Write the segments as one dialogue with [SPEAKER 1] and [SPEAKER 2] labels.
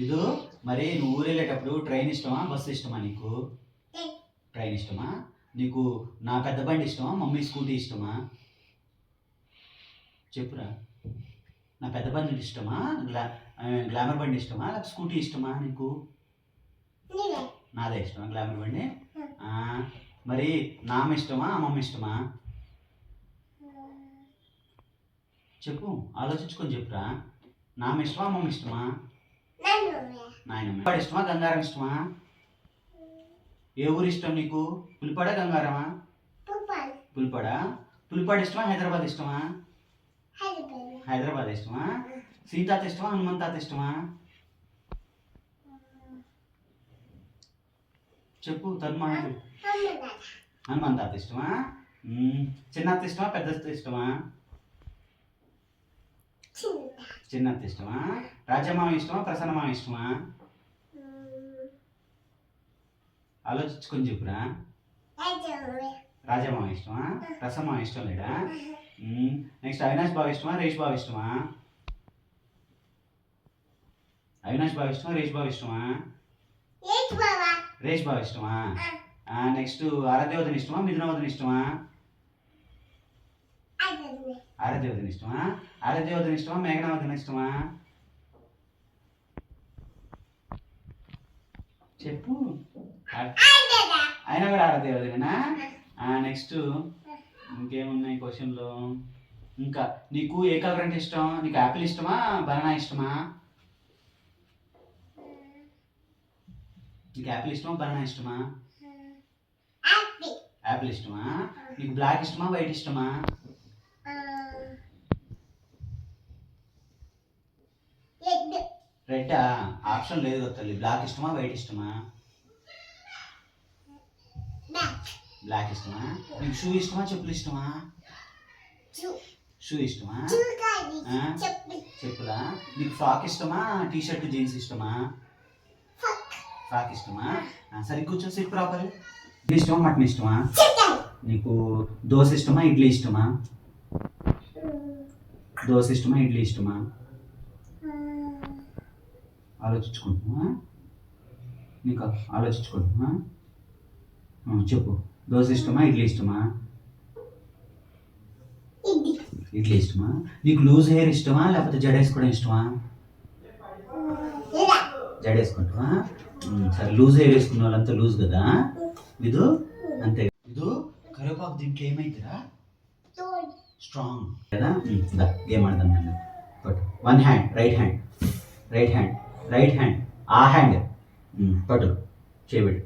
[SPEAKER 1] ఇది మరి నువ్వు ఊరు వెళ్ళేటప్పుడు ట్రైన్ ఇష్టమా బస్సు ఇష్టమా నీకు? ట్రైన్ ఇష్టమా? నీకు నా పెద్ద బండి ఇష్టమా మమ్మీ స్కూటీ ఇష్టమా? చెప్పురా. నా పెద్ద బండి ఇష్టమా గ్లామర్ బండి ఇష్టమా లేకపోతే స్కూటీ ఇష్టమా నీకు? నాదే ఇష్టమా గ్లామర్ బండి? మరి నామ ఇష్టమా అమ్మమ్మ ఇష్టమా? చెప్పు, ఆలోచించుకొని చెప్పురా. నామ ఇష్టమా అమ్మమ్మ ఇష్టమా? నాయనమ్మ ఇష్టమా గంగారం ఇష్టమా? ఏ ఊరు ఇష్టం నీకు? పులిపాడా గంగారమా? పులిపాడా. పులిపాడు ఇష్టమా హైదరాబాద్ ఇష్టమా? హైదరాబాద్ ఇష్టమా? సీతాత ఇష్టమా హనుమంతాత ఇష్టమా? చెప్పు తన్మా. హనుమంతాత ఇష్టమా? చిన్నత్త ఇష్టమా పెద్దత్త ఇష్టమా? చిన్నత్త ఇష్టమా? రాజమామ ఇష్టమా ప్రసన్నమామ ఇష్టమా? ఆలోచించుకొని చెప్పురా. రాజమామ ఇష్టమా ప్రసన్నమామ ఇష్టం లేడా? నెక్స్ట్ అవినాష్ బావ ఇష్టమా రేష్ బావ ఇష్టమా? అవినాష్ బావ ఇష్టమా రేష్ బావ ఇష్టమా? రేష్ బావ ఇష్టమా? నెక్స్ట్ ఆరాధ్యవదన ఇష్టమా మిథునవదన ఇష్టమా? ఆరాధ్యవదన ఇష్టమా? ఆరాధ్యవదన ఇష్టమా మేఘనావదన ఇష్టమా? చెప్పు. అయినా కూడా ఆరాధ్యవదనేనా? నెక్స్ట్ ఇంకేమున్నాయి క్వశ్చన్లో? ఇంకా నీకు ఏ కలర్ అంటే ఇష్టం? నీకు యాపిల్ ఇష్టమా బనానా ఇష్టమా? నీకు యాపిల్ ఇష్టమా బనానా ఇష్టమా? యాపిల్ ఇష్టమా? నీకు బ్లాక్ ఇష్టమా వైట్ ఇష్టమా? రెడ్ ఆప్షన్ లేదు కదా తల్లి. బ్లాక్ ఇష్టమా వైట్ ఇష్టమా? బ్లాక్ ఇష్టమా? నీకు షూ ఇష్టమా చెప్పులు ఇష్టమా? షూ ఇష్టమా? చెప్పులా. నీకు ఫ్రాక్ ఇష్టమా టీ షర్ట్ జీన్స్ ఇష్టమా? ఫ్రాక్ ఇష్టమా? సరే కూర్చో సిట్ ప్రాపర్. ఇడ్లీ ఇష్టమా మటన్ ఇష్టమా? నీకు దోశ ఇష్టమా ఇడ్లీ ఇష్టమా? దోశ ఇష్టమా ఇడ్లీ ఇష్టమా? ఆలోచించుకుంటున్నా. నీకు ఆలోచించుకుంటున్నా. చెప్పు. దోశ ఇష్టమా ఇడ్లీ ఇష్టమా? ఇడ్లీ ఇష్టమా? నీకు లూజ్ హెయిర్ ఇష్టమా లేకపోతే జడేసుకోవడం ఇష్టమా? జడేసుకుంటావా? సరే లూజ్ హెయిర్ వేసుకున్న వాళ్ళంతా లూజ్ కదా. ఇది అంతే. ఇది కరివేపాకు దీంట్లో ఏమైందిరా స్ట్రాంగ్ కదా. గేమ్ ఆడదాం నన్ను. But one hand right hand right hand right hand ఆ హ్యాండ్ పట్టు చేయబెట్టు.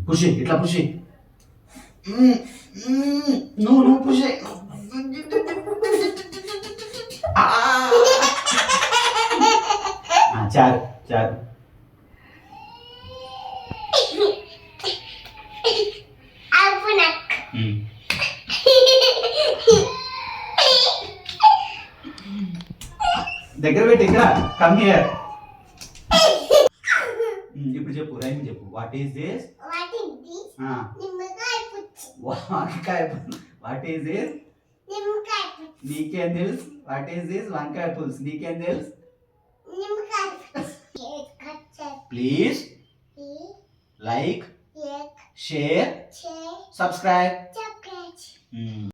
[SPEAKER 1] పుషి ఇట్లా పుషి. నువ్వు పుషి. చాలు చాలు. దగ్గర పెట్టి ఇక్కడ కమ్ హియర్. ఇప్పుడు చెప్పు రైమ్ చెప్పు. What is this? వంకాయ. What is this? నీకేం తెలుసు? What is this? వంకాయ పులుసు. నీకేం తెలుసు? Please like share subscribe.